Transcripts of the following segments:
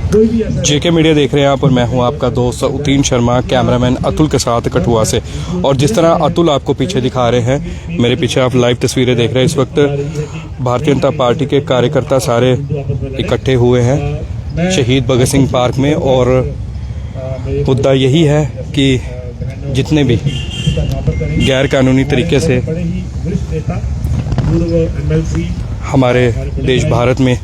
जेके media देख रहे हैं आप और मैं हूं आपका दोस्त उतीन शर्मा, कैमरामैन अतुल के साथ कठुआ से। और जिस तरह अतुल आपको पीछे दिखा रहे हैं, मेरे पीछे आप लाइव तस्वीरें देख रहे हैं। इस वक्त भारतीय जनता पार्टी के कार्यकर्ता सारे इकट्ठे हुए हैं शहीद भगत सिंह पार्क में। और मुद्दा यही है कि जितने भी गैर कानूनी तरीके से हमारे देश भारत में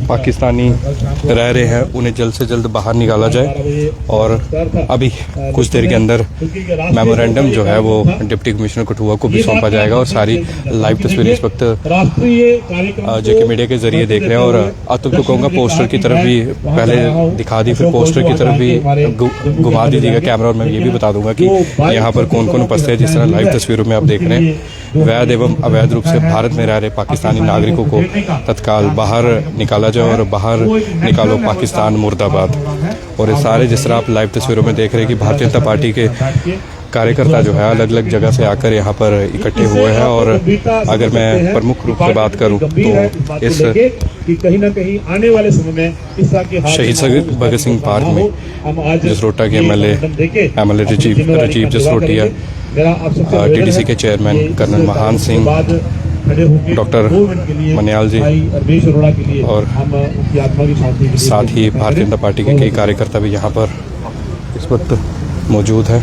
पाकिस्तानी रह रहे हैं, उन्हें जल्द से जल्द बाहर निकाला जाए। और अभी कुछ देर के अंदर मेमोरेंडम जो है वो डिप्टी कमिश्नर कठुआ को भी सौंपा जाएगा। और सारी लाइव तस्वीरें इस वक्त जेके मीडिया के जरिए देख रहे हैं। और अतुल को कहूँगा पोस्टर की तरफ भी पहले दिखा दी, फिर पोस्टर की तरफ भी घुमा दीजिएगा कैमरा। और मैं ये भी बता दूंगा कि यहाँ पर कौन कौन उपस्थित है। जिस तरह लाइव तस्वीरों में आप देख रहे हैं, वैध एवं अवैध रूप से भारत में रह रहे पाकिस्तानी नागरिकों को तत्काल बाहर निकाला जाए और बाहर निकालो पाकिस्तान मुर्दाबाद। और ये सारे जिस तरह आप लाइव तस्वीरों में देख रहे हैं कि भारतीय जनता पार्टी के कार्यकर्ता जो है अलग अलग जगह से आकर यहाँ पर इकट्ठे हुए हैं। और अगर मैं प्रमुख रूप से बात करूँ तो इस कहीं ना कहीं आने वाले समय में शहीद भगत सिंह पार्क में जसरोटा के एमएलए राजीव जसरोटिया, टीडीसी के चेयरमैन कर्नल महान सिंह, डॉक्टर मनियाल जी और साथ ही भारतीय जनता पार्टी के कई कार्यकर्ता भी यहाँ पर इस वक्त मौजूद हैं।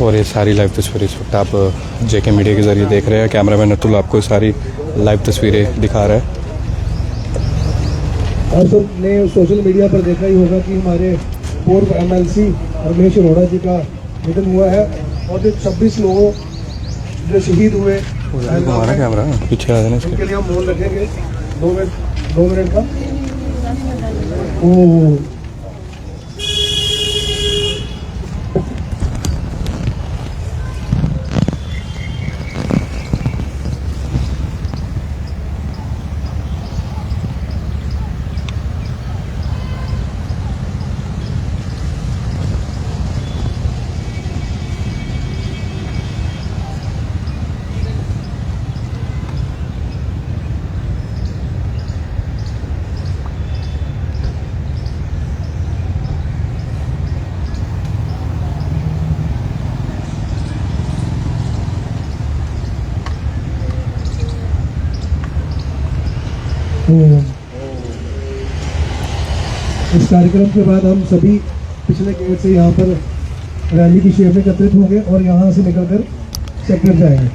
और ये सारी लाइव तस्वीरें इस वक्त आप जेके मीडिया के जरिए देख रहे हैं। कैमरामैन अतुल आपको सारी लाइव तस्वीरें दिखा रहा है। और सबने सोशल मीडिया पर देखा ही होगा कि हमारे पूर्व एमएलसी रमेश अरोड़ा जी का निधन हुआ है। और जो 26 लोगों जो शहीद हुए, हमारा कैमरा पीछे आ जाना, उनके लिए हम मौन रखेंगे 2 मिनट का। इस कार्यक्रम के बाद हम सभी पिछले गेट से यहाँ पर रैली की शेप में एकत्रित होंगे और यहाँ से निकलकर सेक्टर जाएंगे।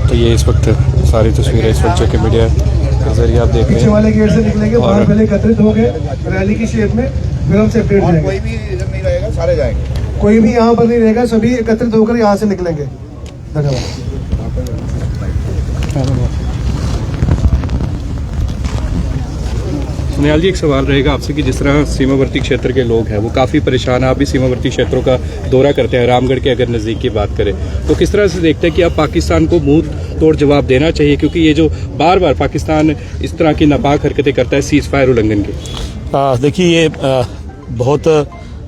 तो ये इस वक्त सारी तस्वीरें इस वक्त जेके मीडिया के जरिए आप देख रहे हैं। पीछे वाले गेट से निकलेंगे, बाहर पहले एकत्रित हो गए रैली की शेप में, फिर हम सेक्टर जाएंगे। कोई भी इधर नहीं रहेगा, सारे जाएंगे। कोई भी यहाँ पर नहीं रहेगा, सभी एकत्रित होकर यहाँ से निकलेंगे। धन्यवाद। सुनियाल जी, एक सवाल रहेगा आपसे कि जिस तरह सीमावर्ती क्षेत्र के लोग हैं वो काफ़ी परेशान हैं। आप भी सीमावर्ती क्षेत्रों का दौरा करते हैं, रामगढ़ के अगर नज़दीक की बात करें तो किस तरह से देखते हैं कि अब पाकिस्तान को मुंह तोड़ जवाब देना चाहिए, क्योंकि ये जो बार बार पाकिस्तान इस तरह की नापाक हरकतें करता है सीज़ फायर उल्लंघन की? देखिए, ये बहुत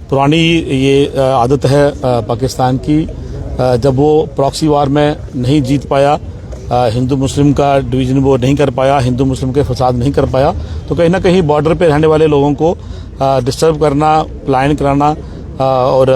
पुरानी ये आदत है पाकिस्तान की। जब वो प्रॉक्सी वार में नहीं जीत पाया, हिंदू मुस्लिम का डिवीज़न वो नहीं कर पाया, हिंदू मुस्लिम के फसाद नहीं कर पाया, तो कहीं ना कहीं बॉर्डर पे रहने वाले लोगों को डिस्टर्ब करना, पलायन कराना और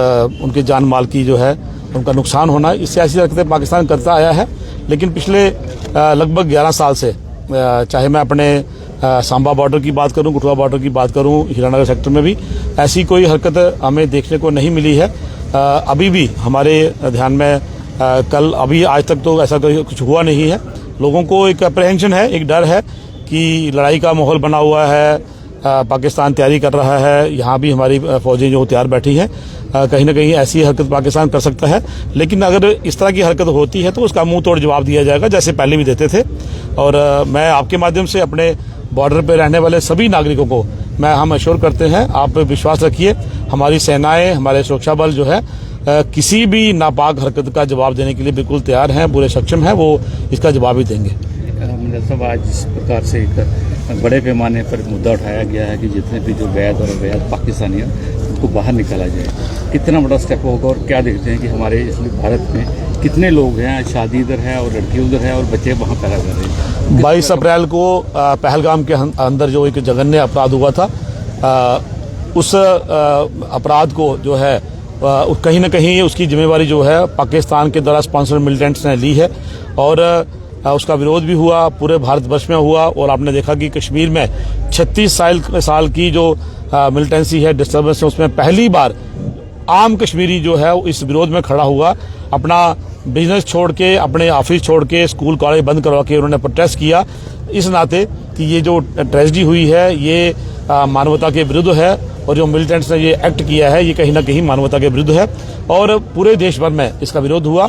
उनके जान माल की जो है उनका नुकसान होना, इससे ऐसी हरकतें पाकिस्तान करता आया है। लेकिन पिछले लगभग 11 साल से, चाहे मैं अपने सांबा बॉर्डर की बात करूं, कठुआ बॉर्डर की बात करूं, हीरानगर सेक्टर में भी ऐसी कोई हरकत हमें देखने को नहीं मिली है। अभी भी हमारे ध्यान में कल अभी आज तक तो ऐसा कुछ हुआ नहीं है। लोगों को एक अप्रहेंशन है, एक डर है कि लड़ाई का माहौल बना हुआ है, पाकिस्तान तैयारी कर रहा है, यहाँ भी हमारी फौजें जो तैयार बैठी हैं, कहीं ना कहीं ऐसी हरकत पाकिस्तान कर सकता है। लेकिन अगर इस तरह की हरकत होती है तो उसका मुंह तोड़ जवाब दिया जाएगा, जैसे पहले भी देते थे। और मैं आपके माध्यम से अपने बॉर्डर पर रहने वाले सभी नागरिकों को हम अश्योर करते हैं, आप विश्वास रखिए, हमारी सेनाएं, हमारे सुरक्षा बल जो है किसी भी नापाक हरकत का जवाब देने के लिए बिल्कुल तैयार हैं, पूरे सक्षम हैं, वो इसका जवाब ही देंगे। साहब, आज जिस प्रकार से एक बड़े पैमाने पर मुद्दा उठाया गया है कि जितने भी जो वैध और अवैध पाकिस्तानी हैं उनको बाहर निकाला जाए, कितना बड़ा स्टेप होगा और क्या देखते हैं कि हमारे इसलिए भारत में कितने लोग हैं? शादी इधर है और लड़की उधर है और बच्चे वहाँ पैदा कर रहे हैं। 22 अप्रैल को पहलगाम के अंदर जो एक जघन्य अपराध हुआ था, उस अपराध को जो है कहीं ना कहीं उसकी जिम्मेवारी जो है पाकिस्तान के द्वारा स्पॉन्सर्ड मिलिटेंट्स ने ली है और उसका विरोध भी हुआ, पूरे भारतवर्ष में हुआ। और आपने देखा कि कश्मीर में 36 साल की जो मिलिटेंसी है, डिस्टर्बेंस है, उसमें पहली बार आम कश्मीरी जो है इस विरोध में खड़ा हुआ। अपना बिजनेस छोड़ के, अपने ऑफिस छोड़ के, स्कूल कॉलेज बंद करवा के उन्होंने प्रोटेस्ट किया, इस नाते कि ये जो ट्रेजेडी हुई है ये मानवता के विरुद्ध है और जो मिलिटेंट्स ने ये एक्ट किया है ये कहीं ना कहीं मानवता के विरुद्ध है और पूरे देश भर में इसका विरोध हुआ।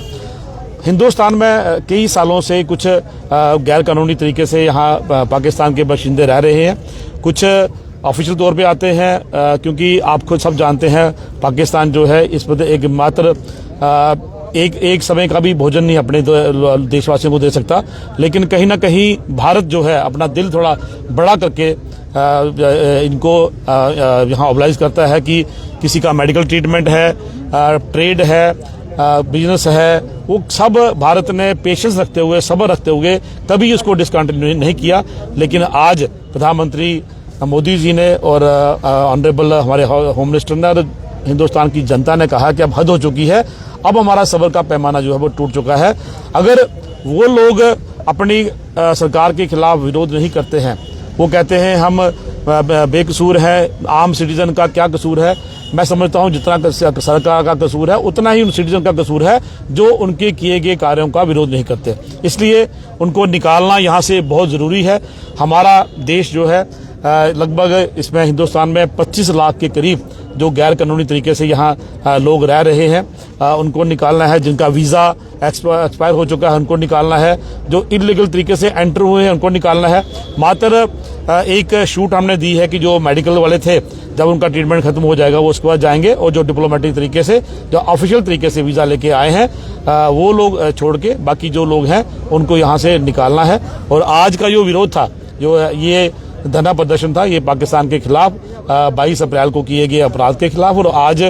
हिंदुस्तान में कई सालों से कुछ गैर कानूनी तरीके से यहाँ पाकिस्तान के बाशिंदे रह रहे हैं, कुछ ऑफिशियल तौर पे आते हैं, क्योंकि आप खुद सब जानते हैं पाकिस्तान जो है इस पर एक मात्र एक समय का भी भोजन नहीं अपने देशवासियों को दे सकता, लेकिन कहीं ना कहीं भारत जो है अपना दिल थोड़ा बड़ा करके इनको यहाँ ऑब्लाइज करता है कि किसी का मेडिकल ट्रीटमेंट है, ट्रेड है, बिजनेस है, वो सब भारत ने पेशेंस रखते हुए, सब्र रखते हुए कभी उसको डिसकंटिन्यू नहीं किया। लेकिन आज प्रधानमंत्री मोदी जी ने और ऑनरेबल हमारे होम मिनिस्टर ने और हिंदुस्तान की जनता ने कहा कि अब हद हो चुकी है, अब हमारा सब्र का पैमाना जो है वो टूट चुका है। अगर वो लोग अपनी सरकार के खिलाफ विरोध नहीं करते हैं, वो कहते हैं हम बेकसूर हैं, आम सिटीजन का क्या कसूर है, मैं समझता हूं जितना सरकार का कसूर है उतना ही उन सिटीजन का कसूर है जो उनके किए गए कार्यों का विरोध नहीं करते। इसलिए उनको निकालना यहाँ से बहुत ज़रूरी है। हमारा देश जो है लगभग इसमें हिंदुस्तान में 25 लाख के करीब जो गैर कानूनी तरीके से यहाँ लोग रह रहे हैं, उनको निकालना है। जिनका वीज़ा एक्सपायर हो चुका है उनको निकालना है, जो इलीगल तरीके से एंटर हुए हैं उनको निकालना है। मात्र एक छूट हमने दी है कि जो मेडिकल वाले थे जब उनका ट्रीटमेंट खत्म हो जाएगा वो उसके बाद जाएंगे, और जो डिप्लोमेटिक तरीके से, जो ऑफिशियल तरीके से वीज़ा लेके आए हैं वो लोग छोड़ के बाकी जो लोग हैं उनको यहाँ से निकालना है। और आज का जो विरोध था, जो ये धरना प्रदर्शन था, ये पाकिस्तान के खिलाफ 22 अप्रैल को किए गए अपराध के खिलाफ। और आज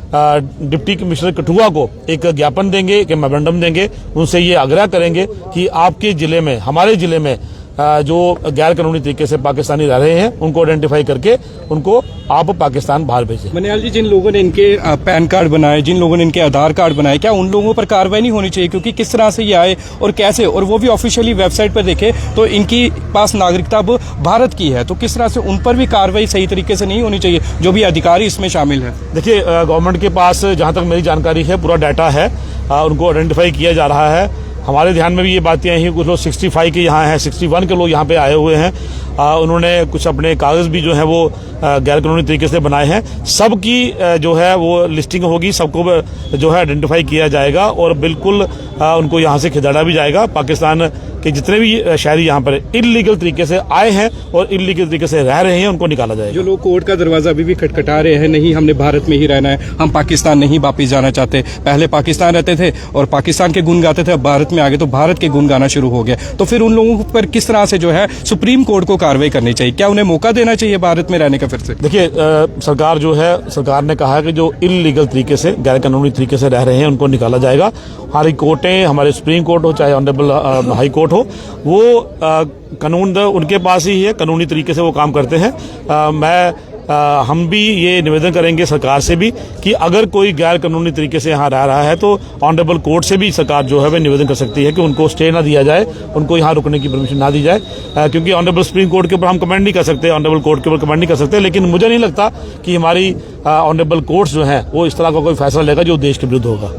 डिप्टी कमिश्नर कठुआ को एक ज्ञापन देंगे, एक मेमोरेंडम देंगे, उनसे ये आग्रह करेंगे कि आपके जिले में, हमारे जिले में जो गैर कानूनी तरीके से पाकिस्तानी रह रहे हैं उनको आइडेंटिफाई करके उनको आप पाकिस्तान बाहर भेजें। मनियाल जी, जिन लोगों ने इनके पैन कार्ड बनाए, जिन लोगों ने इनके आधार कार्ड बनाए, क्या उन लोगों पर कार्रवाई नहीं होनी चाहिए? क्योंकि किस तरह से ये आए और कैसे, और वो भी ऑफिशियली वेबसाइट पर देखे तो इनकी पास नागरिकता अब भारत की है, तो किस तरह से उन पर भी कार्रवाई सही तरीके से नहीं होनी चाहिए जो भी अधिकारी इसमें शामिल है? देखिए, गवर्नमेंट के पास जहाँ तक मेरी जानकारी है पूरा डाटा है, उनको आइडेंटिफाई किया जा रहा है। हमारे ध्यान में भी ये बातें आई हैं, कुछ लोग 65 के यहाँ हैं, 61 के लोग यहाँ पे आए हुए हैं। उन्होंने कुछ अपने कागज़ भी जो है वो गैर कानूनी तरीके से बनाए हैं। सबकी जो है वो लिस्टिंग होगी, सबको जो है आइडेंटिफाई किया जाएगा और बिल्कुल उनको यहाँ से खिदाड़ा भी जाएगा। पाकिस्तान के जितने भी शहरी यहाँ पर इलीगल तरीके से आए हैं और इलीगल तरीके से रह रहे हैं उनको निकाला जाएगा। जो लोग कोर्ट का दरवाजा अभी भी खटखटा रहे हैं, नहीं हमने भारत में ही रहना है, हम पाकिस्तान नहीं वापस जाना चाहते, पहले पाकिस्तान रहते थे और पाकिस्तान के गुण गाते थे, अब भारत में आ गए तो भारत के गुण गाना शुरू हो गया, तो फिर उन लोगों पर किस तरह से जो है सुप्रीम कोर्ट को कार्रवाई करनी चाहिए? क्या उन्हें मौका देना चाहिए भारत में रहने का फिर से? देखिए, सरकार जो है, सरकार ने कहा है कि जो इलीगल तरीके से, गैर कानूनी तरीके से रह रहे हैं उनको निकाला जाएगा। हमारी कोर्टें, हमारे सुप्रीम कोर्ट हो चाहे ऑनरेबल हाई कोर्ट हो, वो कानून उनके पास ही है, कानूनी तरीके से वो काम करते हैं। हम भी ये निवेदन करेंगे सरकार से भी कि अगर कोई गैर कानूनी तरीके से यहाँ रह रहा है तो ऑनरेबल कोर्ट से भी सरकार जो है वह निवेदन कर सकती है कि उनको स्टे ना दिया जाए, उनको यहाँ रुकने की परमिशन ना दी जाए, क्योंकि ऑनरेबल सुप्रीम कोर्ट के ऊपर हम कमेंट नहीं कर सकते, ऑनरेबल कोर्ट के ऊपर कमेंट नहीं कर सकते। लेकिन मुझे नहीं लगता कि हमारी ऑनरेबल कोर्ट्स जो हैं वो इस तरह का कोई फैसला लेगा जो देश के विरुद्ध होगा।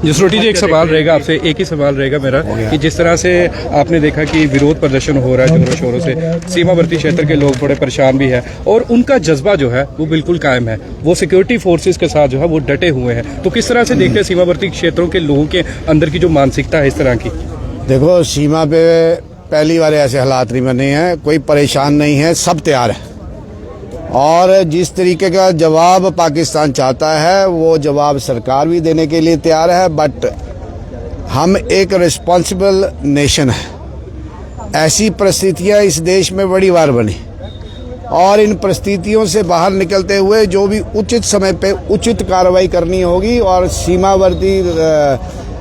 जसरोटी जी, एक सवाल रहेगा आपसे, एक ही सवाल रहेगा मेरा कि जिस तरह से आपने देखा कि विरोध प्रदर्शन हो रहा है जोरों शोरों से, सीमावर्ती क्षेत्र के लोग बड़े परेशान भी है और उनका जज्बा जो है वो बिल्कुल कायम है, वो सिक्योरिटी फोर्सेस के साथ जो है वो डटे हुए हैं, तो किस तरह से देखते हैं सीमावर्ती क्षेत्रों के लोगों के अंदर की जो मानसिकता है इस तरह की? देखो, सीमा पे पहली बार ऐसे हालात नहीं बने हैं, कोई परेशान नहीं है, सब तैयार है और जिस तरीके का जवाब पाकिस्तान चाहता है वो जवाब सरकार भी देने के लिए तैयार है। बट हम एक रिस्पॉन्सिबल नेशन है, ऐसी परिस्थितियां इस देश में बड़ी बार बनी और इन परिस्थितियों से बाहर निकलते हुए जो भी उचित समय पे उचित कार्रवाई करनी होगी और सीमावर्ती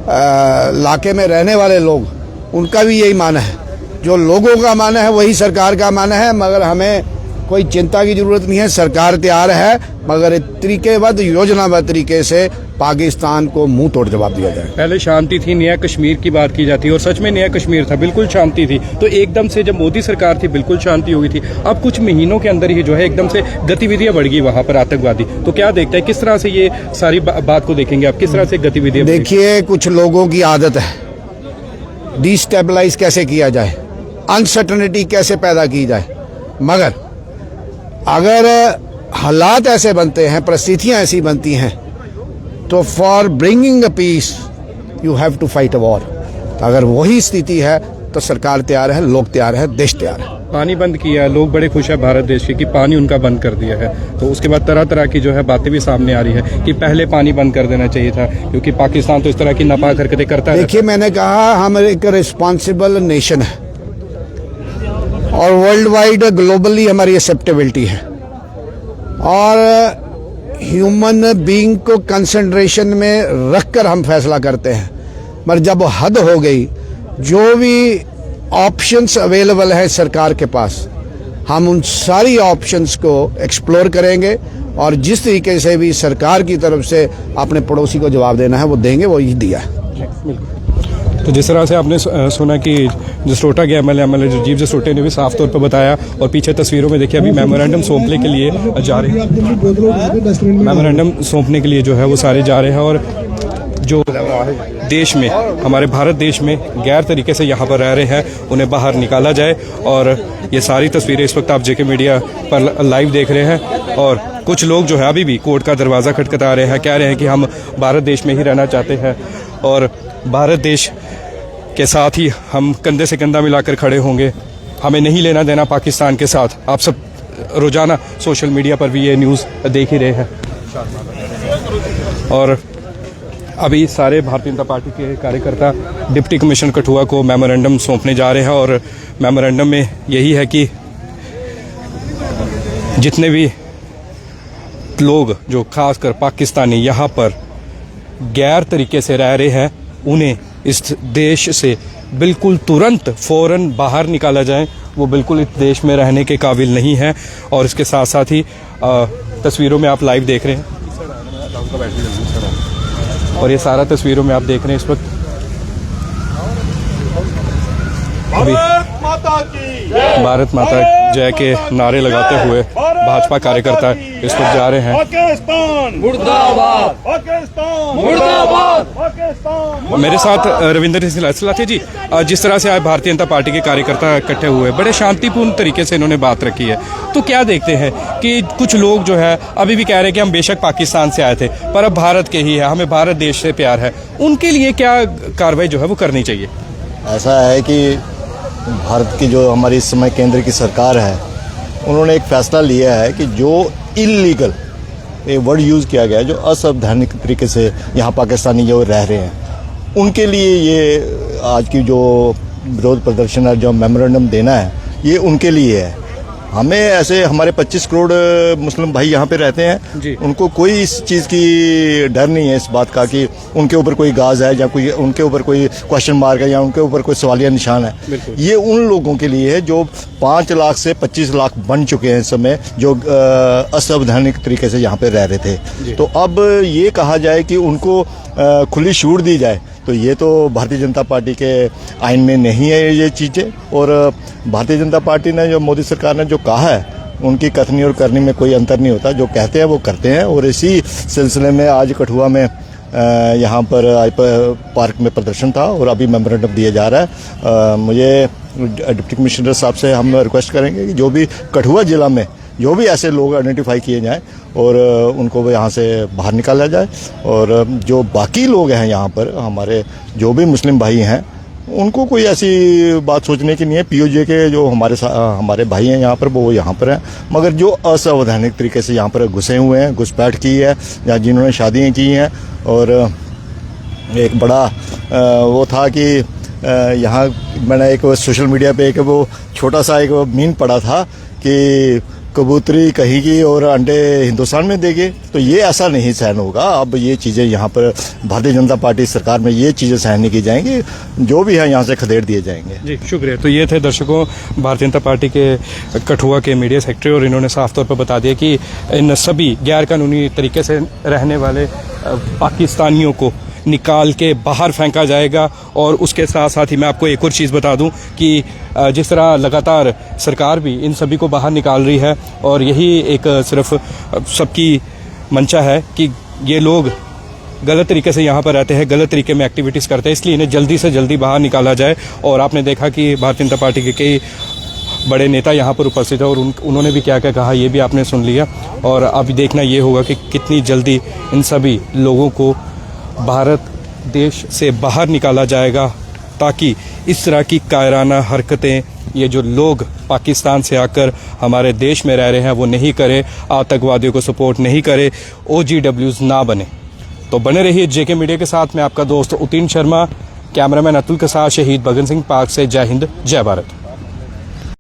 इलाके में रहने वाले लोग, उनका भी यही मानना है। जो लोगों का मानना है वही सरकार का मानना है, मगर हमें कोई चिंता की जरूरत नहीं है। सरकार तैयार है, मगर तरीकेबद्ध योजनाबद्ध तरीके से पाकिस्तान को मुंह तोड़ जवाब दिया जाए। पहले शांति थी, नया कश्मीर की बात की जाती है और सच में नया कश्मीर था, बिल्कुल शांति थी। तो एकदम से जब मोदी सरकार थी बिल्कुल शांति हो गई थी। अब कुछ महीनों के अंदर ही जो है एकदम से गतिविधियां बढ़ गई वहां पर आतंकवादी। तो क्या देखते हैं, किस तरह से ये सारी बात को देखेंगे आप, किस तरह से गतिविधियां? देखिए, कुछ लोगों की आदत है डिस्टेबलाइज कैसे किया जाए, अनसर्टनिटी कैसे पैदा की जाए। मगर अगर हालात ऐसे बनते हैं, परिस्थितियां ऐसी बनती हैं, तो for bringing a peace you have to fight a war. अगर वही स्थिति है तो सरकार तैयार है, लोग तैयार है, देश तैयार है। पानी बंद किया, लोग बड़े खुश है भारत देश के कि पानी उनका बंद कर दिया है। तो उसके बाद तरह तरह की जो है बातें भी सामने आ रही है कि पहले पानी बंद कर देना चाहिए था, क्योंकि पाकिस्तान तो इस तरह की नापाक हरकतें करता है। देखिए, मैंने कहा हम एक रिस्पॉन्सिबल नेशन है और वर्ल्ड वाइड ग्लोबली हमारी एक्सेप्टेबिलिटी है, और ह्यूमन बीइंग को कंसंट्रेशन में रखकर हम फैसला करते हैं। मगर जब हद हो गई, जो भी ऑप्शंस अवेलेबल है सरकार के पास, हम उन सारी ऑप्शंस को एक्सप्लोर करेंगे और जिस तरीके से भी सरकार की तरफ से अपने पड़ोसी को जवाब देना है वो देंगे, वो ही दिया है। तो जिस तरह से आपने सुना कि जसरोटा के एमएलए राजीव जसरोटे ने भी साफ तौर पर बताया, और पीछे तस्वीरों में देखिए अभी मेमोरेंडम सौंपने के लिए जा रहे हैं, मेमोरेंडम सौंपने के लिए जो है वो सारे जा रहे हैं। और जो देश में, हमारे भारत देश में गैर तरीके से यहाँ पर रह रहे हैं, उन्हें बाहर निकाला जाए। और ये सारी तस्वीरें इस वक्त आप जेके मीडिया पर लाइव देख रहे हैं। और कुछ लोग जो है अभी भी कोर्ट का दरवाज़ा खटखटा रहे हैं, कह रहे हैं कि हम भारत देश में ही रहना चाहते हैं और भारत देश के साथ ही हम कंधे से कंधा मिलाकर खड़े होंगे, हमें नहीं लेना देना पाकिस्तान के साथ। आप सब रोज़ाना सोशल मीडिया पर भी ये न्यूज़ देख ही रहे हैं। और अभी सारे भारतीय जनता पार्टी के कार्यकर्ता डिप्टी कमिश्नर कठुआ को मेमोरेंडम सौंपने जा रहे हैं। और मेमोरेंडम में यही है कि जितने भी लोग जो खासकर पाकिस्तानी यहाँ पर गैर तरीके से रह रहे हैं, उन्हें इस देश से बिल्कुल तुरंत फ़ौरन बाहर निकाला जाए। वो बिल्कुल इस देश में रहने के काबिल नहीं है। और इसके साथ साथ ही तस्वीरों में आप लाइव देख रहे हैं, और ये सारा तस्वीरों में आप देख रहे हैं इस वक्त भारत माता जय के नारे लगाते हुए भाजपा कार्यकर्ता इस वक्त जा रहे हैं। मेरे साथ रविंदर सिंह सलाथिया जी, जिस तरह से आज भारतीय जनता पार्टी के कार्यकर्ता इकट्ठे हुए, बड़े शांतिपूर्ण तरीके से इन्होंने बात रखी है, तो क्या देखते हैं कि कुछ लोग जो है अभी भी कह रहे हैं कि हम बेशक पाकिस्तान से आए थे पर अब भारत के ही है, हमें भारत देश से प्यार है, उनके लिए क्या कार्रवाई जो है वो करनी चाहिए? ऐसा है कि भारत की जो हमारी इस समय केंद्र की सरकार है, उन्होंने एक फैसला लिया है कि जो इल्लीगल, ये वर्ड यूज़ किया गया है, जो असंवैधानिक तरीके से यहाँ पाकिस्तानी जो रह रहे हैं, उनके लिए ये आज की जो विरोध प्रदर्शन है, जो मेमोरेंडम देना है, ये उनके लिए है। हमें ऐसे हमारे 25 करोड़ मुस्लिम भाई यहाँ पे रहते हैं, उनको कोई इस चीज़ की डर नहीं है, इस बात का कि उनके ऊपर कोई गाज है या कोई उनके ऊपर कोई क्वेश्चन मार्क है या उनके ऊपर कोई सवालिया निशान है। ये उन लोगों के लिए है जो 5 लाख से 25 लाख बन चुके हैं इस समय, जो असंवैधानिक तरीके से यहाँ पे रह रहे थे। तो अब ये कहा जाए कि उनको खुली छूट दी जाए, तो ये तो भारतीय जनता पार्टी के आइन में नहीं है ये चीज़ें। और भारतीय जनता पार्टी ने, जो मोदी सरकार ने जो कहा है, उनकी कथनी और करनी में कोई अंतर नहीं होता, जो कहते हैं वो करते हैं। और इसी सिलसिले में आज कठुआ में यहाँ पर पार्क में प्रदर्शन था और अभी मेमोरेंडम दिया जा रहा है। मुझे डिप्टी कमिश्नर साहब से हम रिक्वेस्ट करेंगे कि जो भी कठुआ जिला में जो भी ऐसे लोग आइडेंटिफाई किए जाएं और उनको यहाँ से बाहर निकाला जाए। और जो बाकी लोग हैं यहाँ पर, हमारे जो भी मुस्लिम भाई हैं, उनको कोई ऐसी बात सोचने की नहीं है। पीओजे के जो हमारे भाई हैं यहाँ पर, वो यहाँ पर हैं, मगर जो असंवैधानिक तरीके से यहाँ पर घुसे हुए हैं, घुसपैठ की है, या जिन्होंने शादियाँ की हैं। और एक बड़ा वो था कि यहाँ मैंने एक सोशल मीडिया पे एक वो छोटा सा एक मीम पढ़ा था कि कबूतरी कहीं की और अंडे हिंदुस्तान में देंगे, तो ये ऐसा नहीं सहन होगा। अब ये चीज़ें यहाँ पर भारतीय जनता पार्टी सरकार में ये चीज़ें सहन नहीं की जाएंगी, जो भी है यहाँ से खदेड़ दिए जाएंगे। जी शुक्रिया। तो ये थे दर्शकों भारतीय जनता पार्टी के कठुआ के मीडिया सेक्रेटरी, और इन्होंने साफ तौर पर बता दिया कि इन सभी गैर कानूनी तरीके से रहने वाले पाकिस्तानियों को निकाल के बाहर फेंका जाएगा। और उसके साथ साथ ही मैं आपको एक और चीज़ बता दूं कि जिस तरह लगातार सरकार भी इन सभी को बाहर निकाल रही है, और यही एक सिर्फ सबकी मंशा है कि ये लोग गलत तरीके से यहाँ पर रहते हैं, गलत तरीके में एक्टिविटीज़ करते हैं, इसलिए इन्हें जल्दी से जल्दी बाहर निकाला जाए। और आपने देखा कि भारतीय जनता पार्टी के कई बड़े नेता यहाँ पर उपस्थित है, और उन्होंने भी क्या क्या कहा ये भी आपने सुन लिया। और अब देखना ये होगा कि कितनी जल्दी इन सभी लोगों को भारत देश से बाहर निकाला जाएगा, ताकि इस तरह की कायराना हरकतें ये जो लोग पाकिस्तान से आकर हमारे देश में रह रहे हैं वो नहीं करे, आतंकवादियों को सपोर्ट नहीं करे, OGWs ना बने। तो बने रहिए JK मीडिया के साथ। मैं आपका दोस्त उतीन शर्मा, कैमरामैन अतुल के साथ शहीद भगत सिंह पार्क से। जय हिंद, जय भारत।